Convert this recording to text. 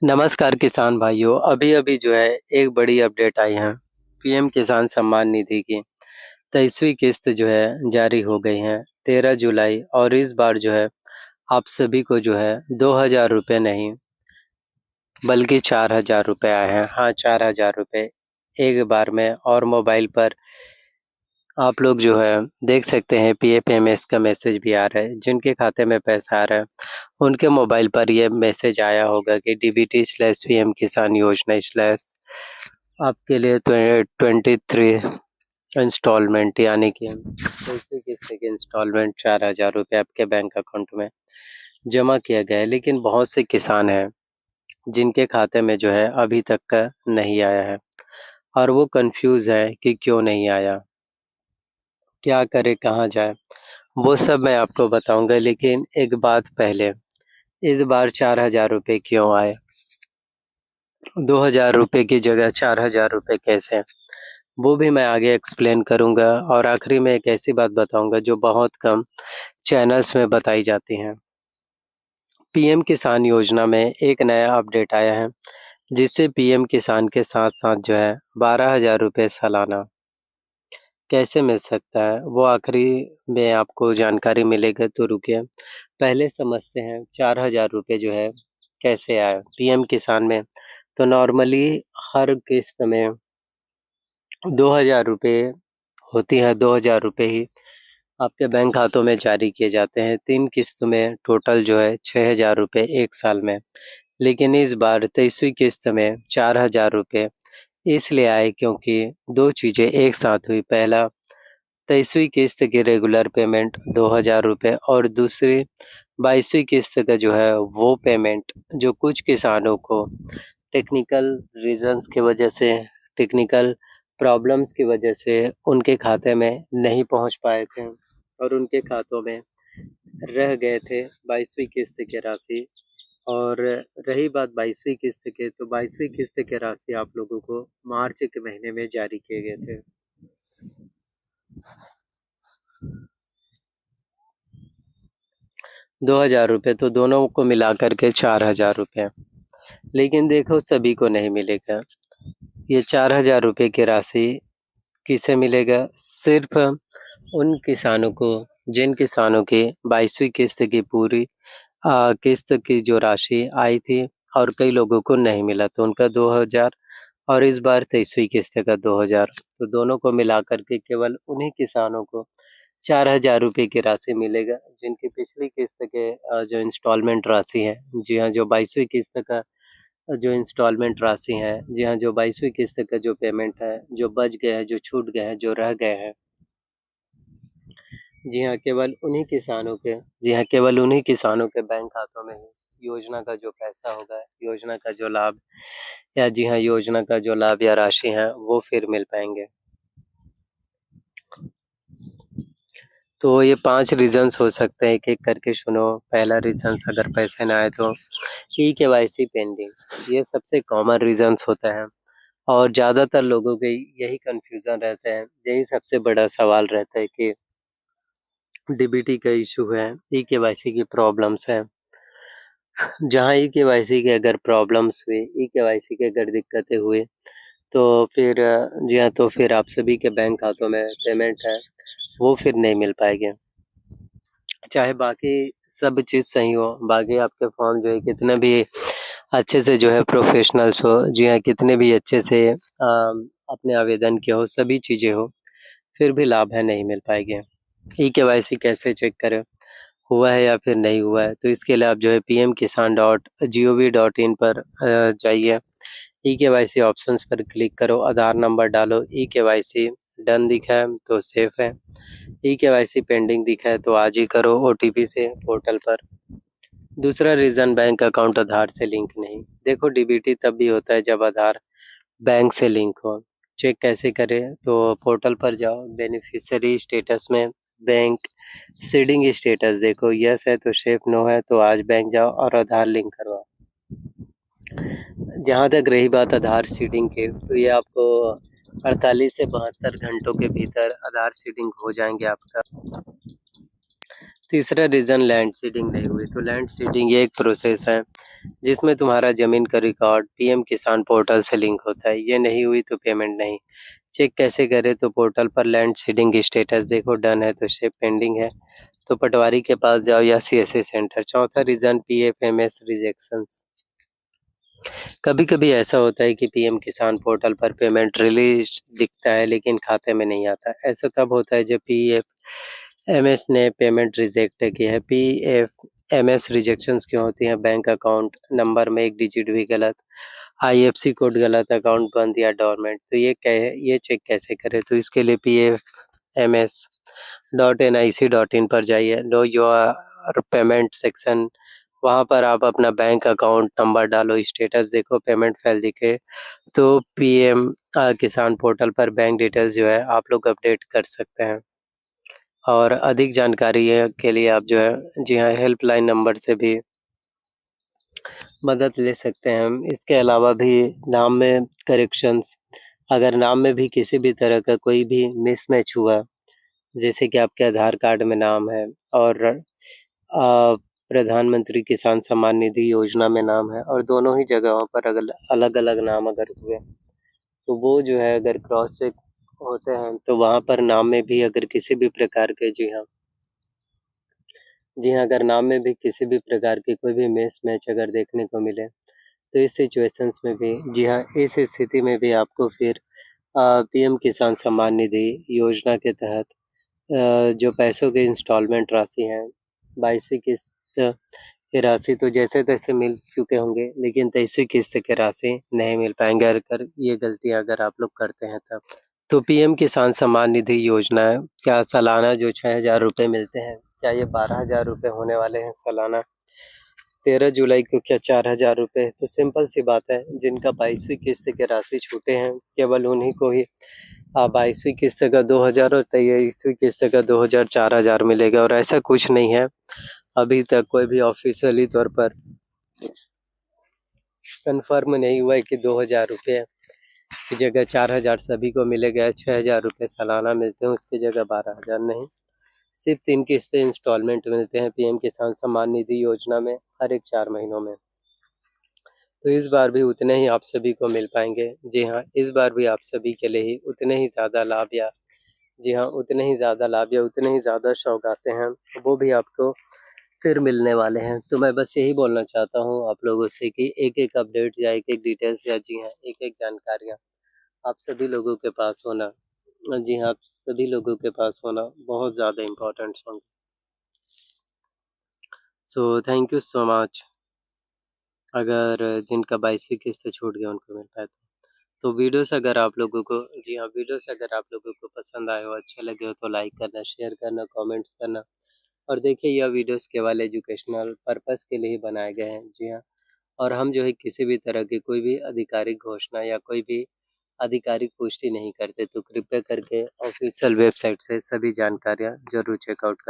नमस्कार किसान भाइयों, अभी-अभी जो है एक बड़ी अपडेट आई है। पीएम किसान सम्मान निधि की 23वीं किस्त जो है जारी हो गई है 13 जुलाई और इस बार जो है आप सभी को जो है 2000 रुपए नहीं बल्कि 4000 रुपए आए हैं। हाँ, 4000 रुपए एक बार में और मोबाइल पर आप लोग जो है देख सकते हैं पीएफएमएस का मैसेज भी आ रहा है। जिनके खाते में पैसा आ रहा है, उनके मोबाइल पर ये मैसेज आया होगा कि डीबीटी/पीएम किसान योजना स्लैश आपके लिए 23 इंस्टॉलमेंट यानी कि पैसे किस्ते की इंस्टॉलमेंट 4000 रुपये आपके बैंक अकाउंट में जमा किया गया है। लेकिन बहुत से किसान हैं जिनके खाते में जो है अभी तक का नहीं आया है और वो कंफ्यूज है कि क्यों नहीं आया, क्या करे, कहाँ जाए, वो सब मैं आपको बताऊंगा। लेकिन एक बात पहले, इस बार 4000 रुपये क्यों आए? 2000 रुपये की जगह 4000 रुपये कैसे? वो भी मैं आगे एक्सप्लेन करूंगा और आखिरी में एक ऐसी बात बताऊंगा जो बहुत कम चैनल्स में बताई जाती हैं। पीएम किसान योजना में एक नया अपडेट आया है जिससे पीएम किसान के साथ-साथ जो है 12,000 रुपये सालाना कैसे मिल सकता है, वो आखिरी में आपको जानकारी मिलेगा। तो रुकिए, पहले समझते हैं 4000 रुपये जो है कैसे आए पीएम किसान में। तो नॉर्मली हर किस्त में 2000 रुपये होती है, 2000 रुपये ही आपके बैंक खातों में जारी किए जाते हैं। 3 किस्त में टोटल जो है 6000 रुपये एक साल में। लेकिन इस बार 23वीं किस्त में 4000 रुपये इसलिए आए क्योंकि 2 चीज़ें एक साथ हुई। पहला, 23वीं किस्त की रेगुलर पेमेंट 2000 रुपये और दूसरी 22वीं किस्त का जो है वो पेमेंट जो कुछ किसानों को टेक्निकल रीज़न्स की वजह से, टेक्निकल प्रॉब्लम्स की वजह से उनके खाते में नहीं पहुंच पाए थे और उनके खातों में रह गए थे 22वीं किस्त की राशि। और रही बात 22वीं किस्त की, तो 22वीं किस्त की राशि आप लोगों को मार्च के महीने में जारी किए गए थे। 2000 रुपये, तो दोनों को मिला कर के 4000 रुपये। लेकिन देखो सभी को नहीं मिलेगा। ये 4000 रुपये की राशि किसे मिलेगा? सिर्फ उन किसानों को जिन किसानों की 22वीं किस्त की पूरी किस्त की जो राशि आई थी और कई लोगों को नहीं मिला, तो उनका 2000 और इस बार 23वीं किस्त का 2000, तो दोनों को मिला कर के केवल उन्हीं किसानों को 4000 रुपये की राशि मिलेगा जिनकी पिछली किस्त के जो इंस्टॉलमेंट राशि है, जी हाँ, जो 22वीं किस्त का जो इंस्टॉलमेंट राशि है, जी हाँ, जो 22वीं किस्त का जो पेमेंट है, जो बच गए हैं, जो छूट गए हैं, जो रह गए हैं, जी हाँ, केवल उन्हीं किसानों के, जी हाँ, केवल उन्हीं किसानों के बैंक खातों में ही योजना का जो पैसा होगा, योजना का जो लाभ या जी हाँ, योजना का जो लाभ या राशि है, वो फिर मिल पाएँगे। तो ये 5 रीज़न्स हो सकते हैं, एक-एक करके सुनो। पहला रीज़न्स, अगर पैसे ना आए तो ई-केवाईसी पेंडिंग, ये सबसे कॉमन रीज़न्स होता है और ज़्यादातर लोगों के यही कन्फ्यूज़न रहता है, यही सबसे बड़ा सवाल रहता है कि डीबीटी का इश्यू है, ई-केवाईसी की प्रॉब्लम्स है। जहाँ ई-केवाईसी की अगर प्रॉब्लम्स हुई, ई-केवाईसी की अगर दिक्कतें हुई, तो फिर जी हाँ, तो फिर आप सभी के बैंक खातों में पेमेंट है, वो फिर नहीं मिल पाएगी। चाहे बाकी सब चीज़ सही हो, बाकी आपके फॉर्म जो है कितने भी अच्छे से जो है प्रोफ़ेशनल्स हो, जी हाँ, कितने भी अच्छे से आपने आवेदन किया हो, सभी चीज़ें हो, फिर भी लाभ है नहीं मिल पाएगी। ई-केवाईसी कैसे चेक करें, हुआ है या फिर नहीं हुआ है? तो इसके लिए आप जो है pmkisan.gov.in पर जाइए, ई-केवाईसी ऑप्शंस पर क्लिक करो, आधार नंबर डालो, ई-केवाईसी डन दिखा है तो सेफ है, ई-केवाईसी पेंडिंग दिखा है तो आज ही करो ओटीपी से पोर्टल पर। दूसरा रीज़न, बैंक अकाउंट आधार से लिंक नहीं। देखो डीबीटी तब भी होता है जब आधार बैंक से लिंक हो। चेक कैसे करें? तो पोर्टल पर जाओ, बेनिफिशियरी स्टेटस में बैंक सीडिंग स्टेटस देखो, यस है तो सेफ, नो है तो आज बैंक जाओ और आधार लिंक करवाओ। जहाँ तक रही बात आधार सीडिंग की, तो ये आपको 48 से 72 घंटों के भीतर आधार सीडिंग हो जाएँगे आपका। तीसरा रीज़न लैंड सीडिंग नहीं हुई। तो लैंड सीडिंग ये एक प्रोसेस है जिसमें तुम्हारा ज़मीन का रिकॉर्ड पीएम किसान पोर्टल से लिंक होता है। ये नहीं हुई तो पेमेंट नहीं। चेक कैसे करें? तो पोर्टल पर लैंड सीडिंग स्टेटस देखो, डन है तो स्टेप पेंडिंग है तो पटवारी के पास जाओ या सीएससी सेंटर। चौथा रीज़न पीएफएमएस रिजेक्शंस। कभी-कभी ऐसा होता है कि पीएम किसान पोर्टल पर पेमेंट रिलीज़ दिखता है लेकिन खाते में नहीं आता। ऐसा तब होता है जब पीएफएमएस ने पेमेंट रिजेक्ट की है। पीएफएमएस रिजेक्शंस क्यों होती हैं? बैंक अकाउंट नंबर में 1 डिजिट भी गलत, आईएफएससी कोड गलत, अकाउंट बंद या डोरमेंट। तो ये चेक कैसे करें? तो इसके लिए pfms.nic.in पर जाइए, नो योर पेमेंट सेक्शन। वहाँ पर आप अपना बैंक अकाउंट नंबर डालो, स्टेटस देखो, पेमेंट फेल दिखे तो पीएम किसान पोर्टल पर बैंक डिटेल्स जो है आप लोग अपडेट कर सकते हैं। और अधिक जानकारी के लिए आप जो है जी हाँ, हेल्पलाइन नंबर से भी मदद ले सकते हैं हम। इसके अलावा भी नाम में करेक्शंस, अगर नाम में भी किसी भी तरह का कोई भी मिसमैच हुआ, जैसे कि आपके आधार कार्ड में नाम है और प्रधानमंत्री किसान सम्मान निधि योजना में नाम है और दोनों ही जगहों पर अलग-अलग नाम अगर हुए, तो वो जो है अगर क्रॉस चेक होते हैं तो वहाँ पर नाम में भी अगर किसी भी प्रकार के जी हाँ, अगर नाम में भी किसी भी प्रकार की कोई भी मिसमैच अगर देखने को मिले, तो इस सिचुएशंस में भी जी हाँ, इस स्थिति में भी आपको फिर पीएम किसान सम्मान निधि योजना के तहत जो पैसों की इंस्टॉलमेंट राशि है, 22वीं किस्त की राशि तो जैसे-तैसे मिल चुके होंगे, लेकिन 23वीं किस्त की राशि नहीं मिल पाएँगे अगर ये गलतियाँ अगर आप लोग करते हैं तब। तो पीएम किसान सम्मान निधि योजना है, क्या सालाना जो 6,000 रुपए मिलते हैं, क्या ये 12,000 रुपए होने वाले हैं सालाना? 13 जुलाई को क्या 4,000 रुपए? तो सिंपल सी बात है, जिनका 22वीं किस्त की राशि छूटे हैं, केवल उन्हीं को ही 22वीं किस्त का 2,000 और 23वीं किस्त का 2,000 4,000 मिलेगा और ऐसा कुछ नहीं है। अभी तक कोई भी ऑफ़िशियली तौर पर कन्फर्म नहीं हुआ है कि 2,000 रुपए की जगह 4,000 सभी को मिलेगा, 6,000 रुपए सालाना मिलते हैं, उसकी जगह 12,000 नहीं। सिर्फ 3 किस्तें इंस्टॉलमेंट मिलते हैं पीएम किसान सम्मान निधि योजना में हर एक 4 महीनों में। तो इस बार भी उतने ही आप सभी को मिल पाएँगे। जी हाँ, इस बार भी आप सभी के लिए ही उतने ही ज़्यादा लाभ या जी हाँ, उतने ही ज़्यादा लाभ या उतने ही ज़्यादा सौगातें हैं, वो भी आपको फिर मिलने वाले हैं। तो मैं बस यही बोलना चाहता हूँ आप लोगों से कि एक-एक अपडेट या एक-एक डिटेल्स या जी हाँ, एक-एक जानकारियाँ आप सभी लोगों के पास होना जी हाँ, आप सभी लोगों के पास होना बहुत ज़्यादा इम्पोर्टेंट होंगे। So thank you so much. अगर जिनका 22वीं किस्त छूट गया उनको मिल पाए तो वीडियोस अगर आप लोगों को जी हाँ, वीडियोस अगर आप लोगों को पसंद आए हो, अच्छे लगे हो तो लाइक करना, शेयर करना, कमेंट्स करना और देखिए यह वीडियोस केवल एजुकेशनल पर्पस के लिए ही बनाए गए हैं। जी हाँ, और हम जो है किसी भी तरह की कोई भी आधिकारिक घोषणा या कोई भी आधिकारिक पुष्टि नहीं करते, तो कृपया करके ऑफिशियल वेबसाइट से सभी जानकारियाँ ज़रूर चेकआउट करना।